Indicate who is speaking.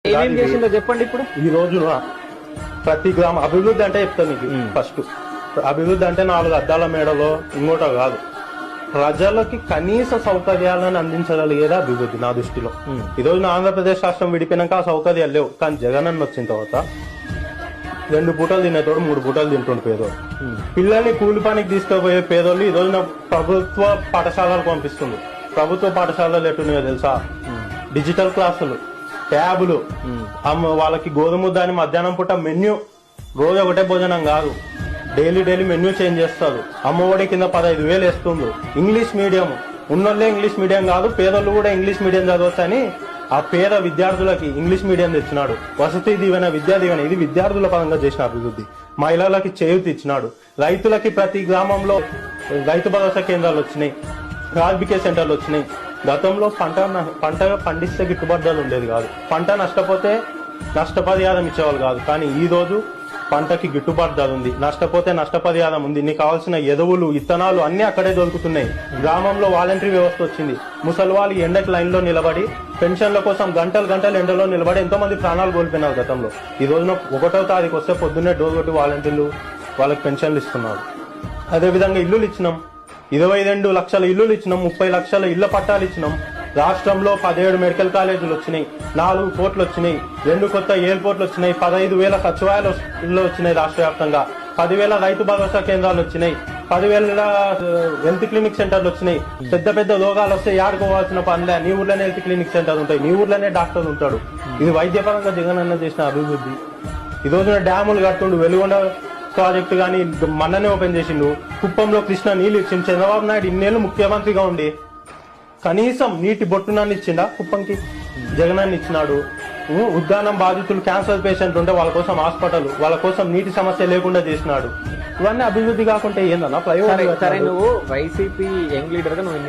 Speaker 1: ఏమేం చేసిందో చెప్పండి. ఇప్పుడు
Speaker 2: ఈ రోజున ప్రతి గ్రామ అభివృద్ధి అంటే చెప్తాను నీకు. ఫస్ట్ అభివృద్ధి అంటే 4 అద్దాల మేడలో ఇంకోటో కాదు, ప్రజలకి కనీస సౌకర్యాలను అందించగలిగేది అభివృద్ధి నా దృష్టిలో. ఈ రోజున ఆంధ్రప్రదేశ్ రాష్ట్రం విడిపోయినాక ఆ సౌకర్యాలు లేవు. కానీ జగన్ అన్న వచ్చిన తర్వాత 2 పూటలు తినేతోడు 3 పూటలు తింటుండు పేదోడు. పిల్లల్ని కూలి పనికి తీసుకుపోయే పేదోళ్ళు ఈ రోజున ప్రభుత్వ పాఠశాలలకు పంపిస్తుంది. ప్రభుత్వ పాఠశాలలు ఎట్టున్నాయో తెలుసా? డిజిటల్ క్లాసులు, ట్యాబులు, వాళ్ళకి గోధుమ దాని మధ్యాహ్నం పూట మెన్యూ, రోజు ఒకటే భోజనం కాదు, డైలీ మెన్యూ చేంజ్ చేస్తారు. అమ్మఒడి కింద 15,000 వేస్తుంది. ఇంగ్లీష్ మీడియం ఉన్నోళ్ళే ఇంగ్లీష్ మీడియం కాదు, పేదోళ్ళు కూడా ఇంగ్లీష్ మీడియం చదవచ్చని ఆ పేద విద్యార్థులకి ఇంగ్లీష్ మీడియం తెచ్చినాడు. వసతి దీవెన, విద్యా దీవెన, ఇది విద్యార్థుల పరంగా చేసిన అభివృద్ధి. మహిళలకి చేయూతి ఇచ్చినాడు. రైతులకి ప్రతి గ్రామంలో రైతు భరోసా కేంద్రాలు వచ్చినాయి, ఆర్బికే సెంటర్లు వచ్చినాయి. గతంలో పంట పండిస్తే గిట్టుబాటు ధర ఉండేది కాదు, పంట నష్టపోతే నష్టపరిహారం ఇచ్చేవాళ్ళు కాదు. కానీ ఈ రోజు పంటకి గిట్టుబాటు ధర ఉంది, నష్టపోతే నష్టపరిహారం ఉంది. నీకు కావాల్సిన ఎరువులు, ఇత్తనాలు అన్ని అక్కడే దొరుకుతున్నాయి. గ్రామంలో వాలంటరీ వ్యవస్థ వచ్చింది. ముసలి వాళ్ళు ఎండకి లైన్ లో నిలబడి పెన్షన్ల కోసం గంటలు ఎండలో నిలబడి ఎంతో మంది ప్రాణాలు కోల్పోయినారు గతంలో. ఈ రోజున 1వ తారీఖు వస్తే పొద్దున్నే డోర్ కొట్టి వాలంటీర్లు వాళ్ళకి పెన్షన్లు ఇస్తున్నారు. అదేవిధంగా ఇల్లులు ఇచ్చినాం, 22 లక్షల ఇల్లులు ఇచ్చినాం, 30 లక్షల ఇళ్ల పట్టాలు ఇచ్చినాం. రాష్ట్రంలో 17 మెడికల్ కాలేజీలు వచ్చినాయి, 4 పోర్ట్లు వచ్చినాయి, 2 కొత్త ఎయిర్పోర్ట్లు వచ్చినాయి, 15,000 సచివాలయాలు వచ్చినాయి రాష్ట్ర వ్యాప్తంగా, 10,000 రైతు భరోసా కేంద్రాలు వచ్చినాయి, 10,000 హెల్త్ క్లినిక్ సెంటర్లు వచ్చినాయి. పెద్ద రోగాలు వస్తే ఆడుకోవాల్సిన పనిలే, నీ ఊర్లోనే హెల్త్ క్లినిక్ సెంటర్ ఉంటాయి, నీ ఊర్లోనే డాక్టర్ ఉంటాడు. ఇది వైద్యపరంగా జగన్ అన్న చేసిన అభివృద్ధి. ఈ రోజున డ్యాములు కట్టుండు, వెలుగొండ ప్రాజెక్టు గానీ మొన్ననే ఓపెన్ చేసిండు, కుప్పంలో కృష్ణ నీళ్ళు ఇచ్చిండు. చంద్రబాబు నాయుడు ఇన్నేళ్లు ముఖ్యమంత్రిగా ఉండి కనీసం నీటి బొట్టునాన్ని ఇచ్చిండా కుప్పంకి? జగనాన్ని ఇచ్చినాడు. ఉద్దానం బాధితులు, క్యాన్సర్ పేషెంట్ ఉంటే వాళ్ళ కోసం హాస్పిటల్, వాళ్ళ కోసం నీటి సమస్య లేకుండా చేసినాడు. ఇవన్నీ అభివృద్ధి కాకుంటే ఏందన్నా?
Speaker 1: సరే, నువ్వు వైసీపీ యంగ్ లీడర్ గా నువ్వు